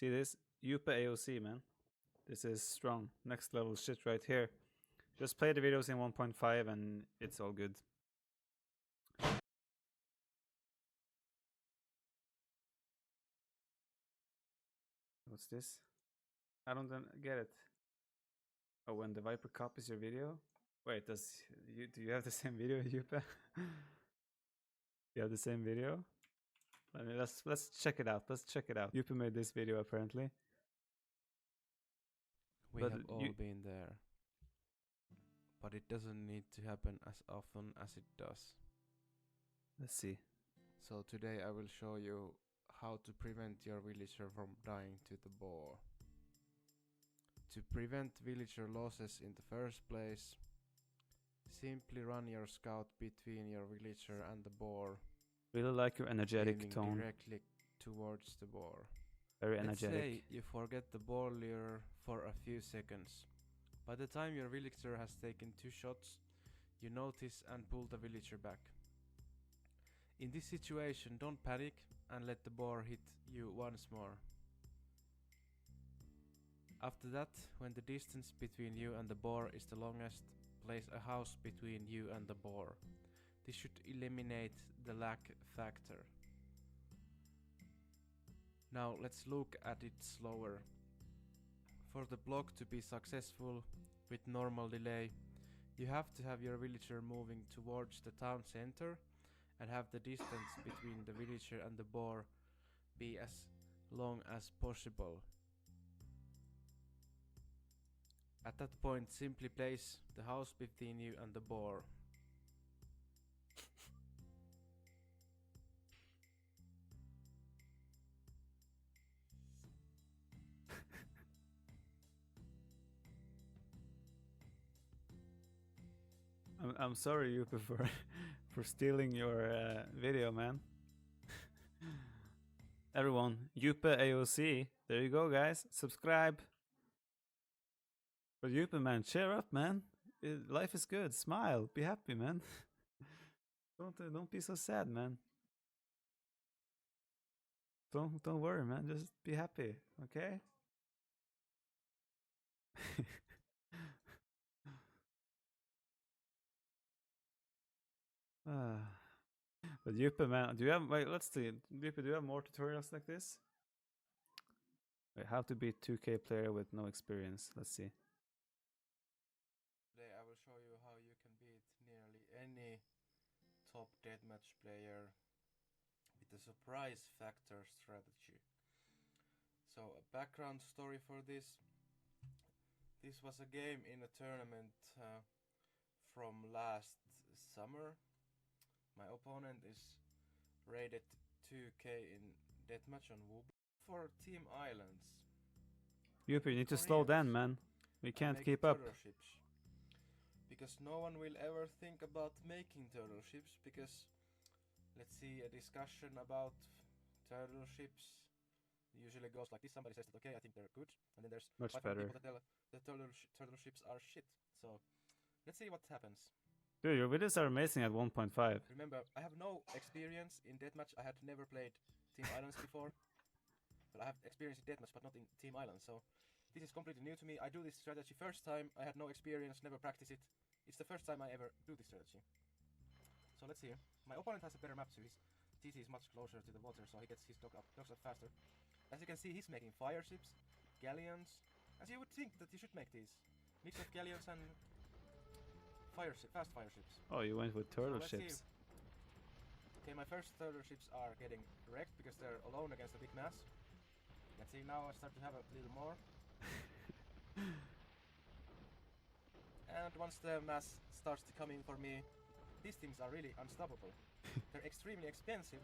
See this? Yupa AOC, man. This is strong. Next level shit right here. Just play the videos in 1.5 and it's all good. What's this? I don't get it. Oh, when TheViper copies your video? Wait, do you have the same video, Yupa? You have the same video? Let's check it out. Let's check it out. Yupa made this video apparently. We But have all been there. But it doesn't need to happen as often as it does. Let's see. So today I will show you how to prevent your villager from dying to the boar. To prevent villager losses in the first place, simply run your scout between your villager and the boar. Really like your energetic tone. Directly towards the boar. Very energetic. Let's say you forget the boar lure for a few seconds. By the time your villager has taken 2 shots, you notice and pull the villager back. In this situation, don't panic and let the boar hit you once more. After that, when the distance between you and the boar is the longest, place a house between you and the boar. This should eliminate the lag factor. Now let's look at it slower. For the block to be successful with normal delay, you have to have your villager moving towards the town center and have the distance between the villager and the boar be as long as possible. At that point, simply place the house between you and the boar. I'm sorry, Yupa, for stealing your video, man. Everyone, Yupa AOC. There you go, guys. Subscribe. But Yupa, man, cheer up, man. Life is good. Smile. Be happy, man. Don't be so sad, man. Don't worry, man. Just be happy, okay? But Yupa, man, do you have, wait, let's see. Yupa, do you have more tutorials like this? Wait, how to beat 2K player with no experience. Let's see. Today I will show you how you can beat nearly any top deathmatch player with the surprise factor strategy. So a background story for this. This was a game in a tournament from last summer. My opponent is rated 2K in deathmatch on Woob for Team Islands. Yupa, you need to slow down, man. We can't keep up. Ships. Because no one will ever think about making turtle ships, because let's see, a discussion about turtle ships usually goes like this. Somebody says that okay, I think they're good, and then there's much 500 better. people that tell the turtle ships are shit. So let's see what happens. Dude, your videos are amazing at 1.5. Remember, I have no experience in deathmatch. I had never played Team Islands before. Well, I have experience in deathmatch, but not in Team Islands, so this is completely new to me. I do this strategy first time. I had no experience, never practiced it. It's the first time I ever do this strategy. So let's see. My opponent has a better map, so his TC is much closer to the water, so he gets his docks up faster. As you can see, he's making fire ships, galleons, as you would think that you should make these. Mix of galleons and fast fire ships. Oh, you went with turtle ships. Okay, my first turtle ships are getting wrecked because they're alone against a big mass. You can see now I start to have a little more. And once the mass starts to come in for me, these things are really unstoppable. They're extremely expensive,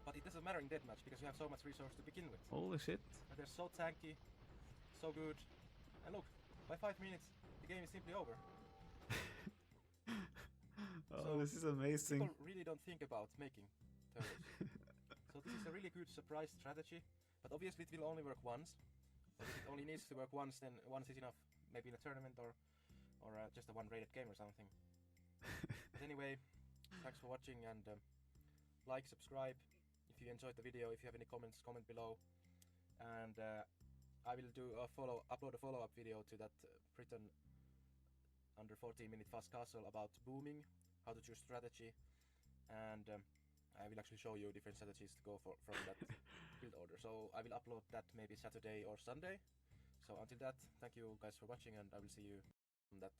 but it doesn't matter in deathmatch because you have so much resource to begin with. Holy shit. And they're so tanky, so good. And look, by 5 minutes, the game is simply over. Oh, so this is amazing. People really don't think about making turtles. So this is a really good surprise strategy, but obviously it will only work once. But if it only needs to work once, then once is enough. Maybe in a tournament or just a one-rated game or something. But anyway, thanks for watching, and like, subscribe if you enjoyed the video. If you have any comments, comment below. and I will upload a follow-up video to that Britain under 14-minute fast castle about booming, how to choose strategy, and I will actually show you different strategies to go for from that build order. So I will upload that maybe Saturday or Sunday. So until that, thank you guys for watching, and I will see you on that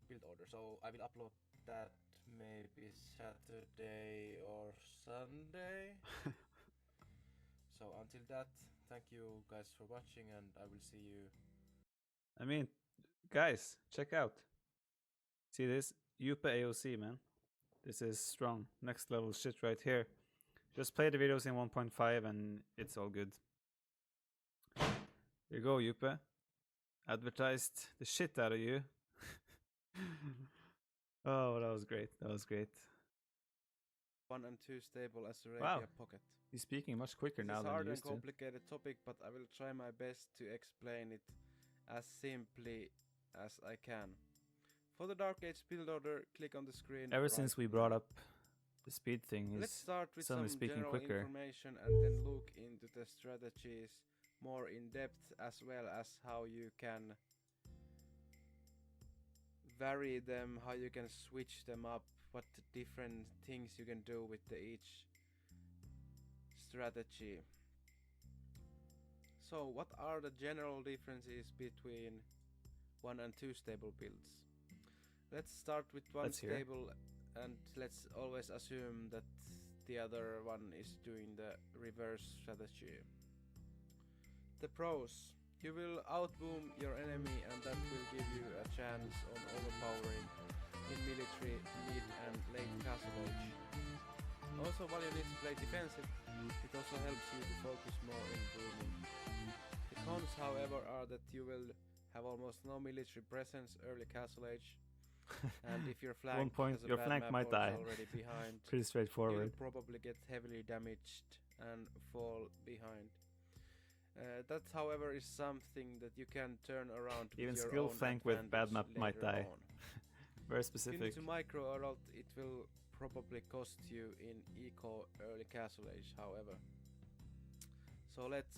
build order. So I will upload that maybe Saturday or Sunday. So until that, thank you guys for watching, and I will see you. I mean, guys, check out. See this? Yupa AOC, man. This is strong. Next level shit right here. Just play the videos in 1.5 and it's all good. Here you go, Yupa. Advertised the shit out of you. Oh, that was great. That was great. 1 and 2 stable as Arabia Wow. Pocket. He's speaking much quicker This now is than hard he and used to. complicated topic, but I will try my best to explain it as simply as I can. For the Dark Age build order, click on the screen. Ever right since we now. brought up the speed thing, Let's he's start with suddenly some speaking general quicker. information and then look into the strategies more in depth, as well as how you can vary them, how you can switch them up, what different things you can do with each strategy. So what are the general differences between 1 and 2 stable builds? Let's start with 1 Let's hear. stable, and let's always assume that the other one is doing the reverse strategy. The pros. You will outboom your enemy, and that will give you a chance on overpowering in military, mid and late castle age. Also, while you need to play defensive, it also helps you to focus more in booming. The cons, however, are that you will have almost no military presence early castle age, and if your flank One point, has a your bad flank map might or is die. already behind, Pretty straightforward. you'll probably get heavily damaged and fall behind. That, however, is something that you can turn around Even with your skill own flank with bad map advantage might later die. on. Very If you specific. need to micro adult, it will probably cost you in eco early castle age, however. So let's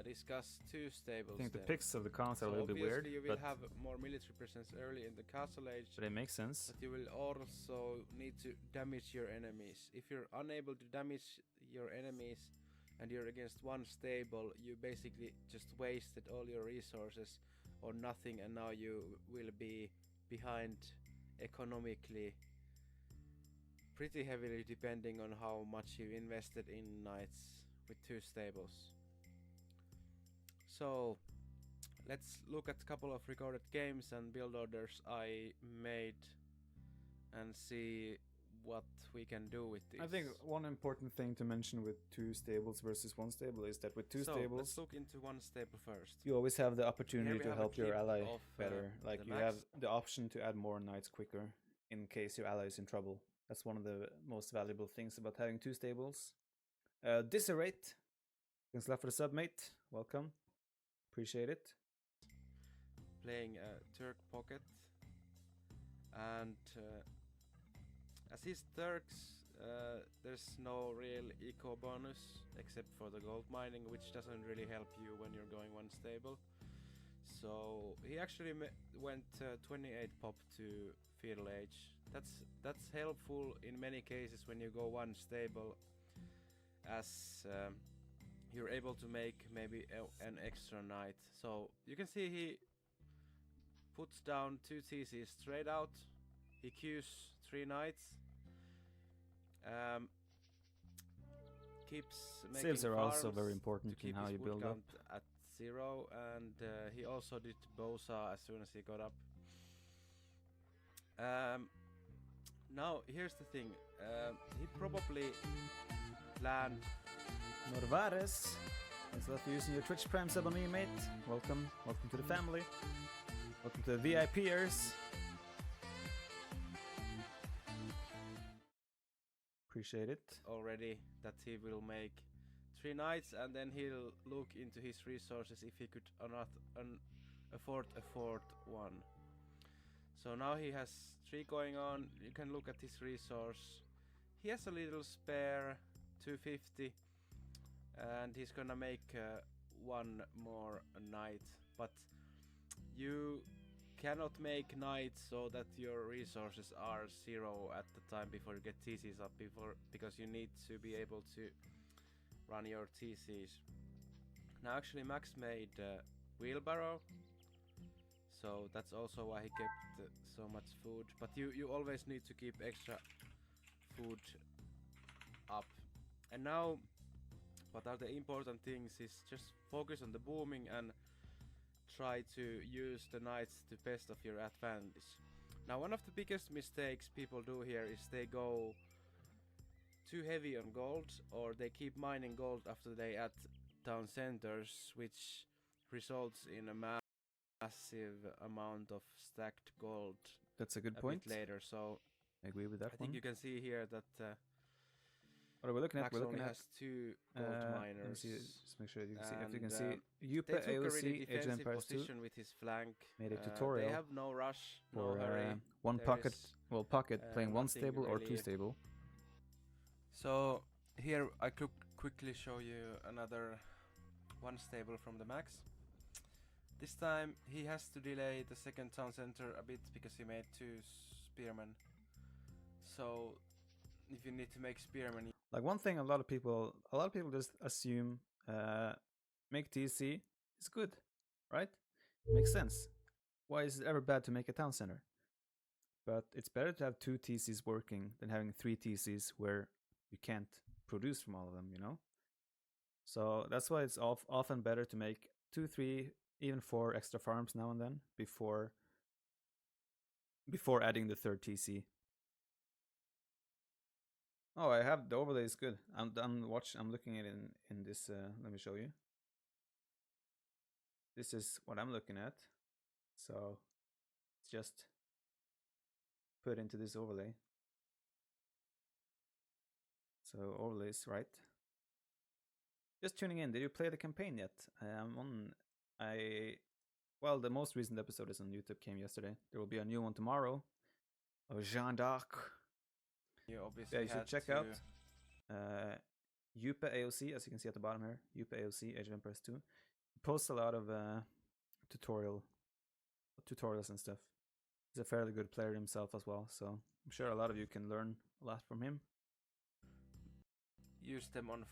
discuss 2 stables. I think the then. picks of the cons are So a little bit weird, obviously you will but, have more military presence early in the castle age, but it makes sense. but you will also need to damage your enemies. If you're unable to damage your enemies and you're against 1 stable, you basically just wasted all your resources or nothing, and now you will be behind economically pretty heavily, depending on how much you invested in knights with 2 stables. So let's look at a couple of recorded games and build orders I made and see what we can do with this. I think one important thing to mention with 2 stables versus 1 stable is that with 2 so stables, let's look into 1 stable first. you always have the Here opportunity we to have a help your clip ally of, better. Like the you max. have the option to add more knights quicker in case your ally is in trouble. That's one of the most valuable things about having 2 stables. Disarrate. Thanks a lot for the sub, mate. Welcome. Appreciate it. Playing a Turk pocket, and as his Turks, there's no real eco bonus except for the gold mining, which doesn't really help you when you're going 1 stable. So he actually went 28 pop to feudal age. That's helpful in many cases when you go 1 stable, as you're able to make maybe an extra knight. So you can see he puts down 2 TCs straight out. He queues 3 knights. Keeps making Saves are also farms very to important in keep how his you wood build up. count at 0, and he also did Bosa as soon as he got up. Now here's the thing, he probably planned. Norvares. Thanks a lot for using your Twitch Prime sub on me, mate. Welcome. Welcome to the family. Welcome to the VIPers. Appreciate it. Already that he will make 3 knights, and then he'll look into his resources if he could or not afford a 4th one. So now he has 3 going on. You can look at his resource. He has a little spare 250, and he's gonna make one more night, but you cannot make nights so that your resources are 0 at the time before you get TCs up, because you need to be able to run your TCs. Now actually Max made wheelbarrow, so that's also why he kept so much food, but you always need to keep extra food up. And now what are the important things is just focus on the booming and try to use the nights to best of your advantage. Now one of the biggest mistakes people do here is they go too heavy on gold, or they keep mining gold after they add town centers, which results in a massive amount of stacked gold That's a good a point. bit later. So I agree with that I think one. you can see here that What are we looking at? Max We're only looking at has 2 gold let me miners. see. Just make sure you can see. If you And can see, they Yupe took a really AOC Age of defensive Empires 2 position with his flank. made a They tutorial have no rush, no for hurry. one There pocket. is, Well, pocket playing one nothing stable or really. 2 stable. So here I could quickly show you another one stable from the Max. This time he has to delay the second town center a bit because he made 2 spearmen. So if you need to make spearmen, Like one thing, a lot of people just assume make TC is good, right? Makes sense. Why is it ever bad to make a town center? But it's better to have 2 TCs working than having 3 TCs where you can't produce from all of them, you know? So that's why it's often better to make 2, 3, even 4 extra farms now and then before adding the third TC. Oh, I have the overlay is good. I'm looking at it in this. Let me show you. This is what I'm looking at. So it's just put into this overlay. So overlay is right. Just tuning in. Did you play the campaign yet? Well, the most recent episode is on YouTube. Came yesterday. There will be a new one tomorrow of Jeanne d'Arc. you obviously You should had check to out Yupe AOC, as you can see at the bottom here. Yupe AOC Age of Empires 2. He posts a lot of tutorials and stuff. He's a fairly good player himself as well, so I'm sure a lot of you can learn a lot from him. use them on